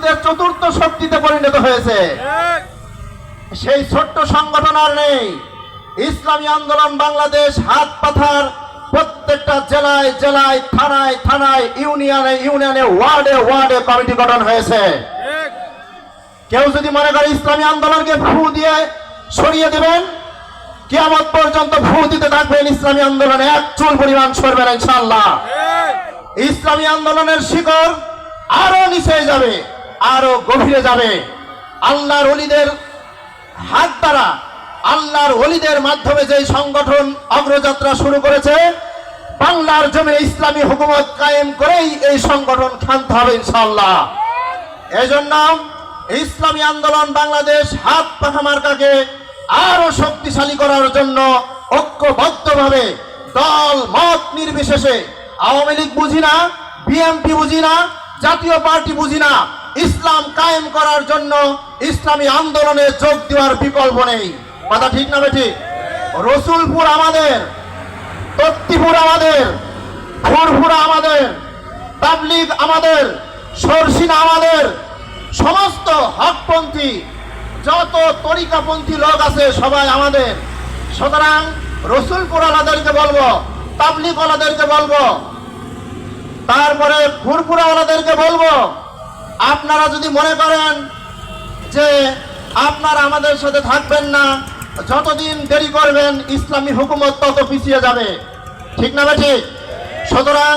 রাজনীতিতে চতুর্থ শক্তিতে পরিণত হয়েছে। সেই ছোট্ট সংগঠন আর নেই। ইসলামী আন্দোলন বাংলাদেশ হাত পাথার প্রত্যেকটা জেলায় জেলায়, থানায় থানায়, ইউনিয়নে ইউনিয়নে, ওয়ার্ডে ওয়ার্ডে কমিটি গঠন হয়েছে। কেউ যদি মনে করে ইসলামী আন্দোলনকে ফু দিয়ে সরিয়ে দেবেন, কিয়ামত পর্যন্ত ফু দিতে থাকবেন, ইসলামী আন্দোলনে এক চুল পরিমাণ সরবে না ইনশাআল্লাহ। ইসলামী আন্দোলনের শিকড় আরো নিচে যাবে, আরো গভীরে যাবে। আল্লাহর ওলিদের হাত দ্বারা, আল্লাহর ওলিদের মাধ্যমে যে সংগঠন অগ্রযাত্রা শুরু করেছে, বাংলার জমিনে ইসলামী হুকুমত কায়েম করেই এই সংগঠন ক্ষান্ত হবে ইনশাআল্লাহ। এজন্য ইসলামী আন্দোলন বাংলাদেশ হাত পাখা মার্কাকে আরো শক্তিশালী করার জন্য ঐক্যবদ্ধভাবে দল মত নির্বিশেষে, আওয়ামী লীগ বুঝি না, বিএনপি বুঝি না, জাতীয় পার্টি বুঝি না, ইসলাম কায়েম করার জন্য ইসলামী আন্দোলনে যোগ দেওয়ার বিকল্প নেই। কথা ঠিক না বেঠিক? রসুলপুর আমাদের, তত্তিপুর আমাদের, ফুরফুরা আমাদের, তাবলিগ আমাদের, সরসিনা আমাদের, সমস্ত হকপন্থী যত তরিকাপন্থী লোক আছে সবাই আমাদের। সুতরাং রসুলপুর আলাদেরকে বলবো, তাবলিগ ওয়ালাদেরকে বলবো, তারপরে ফুরফুরা ওয়ালাদেরকে বলবো, আপনারা যদি মনে করেন যে আপনারা আমাদের সাথে থাকবেন না, যতদিন দেরি করবেন ইসলামী হুকুমত তত পিছিয়ে যাবে। ঠিক না বেঠিক? সুতরাং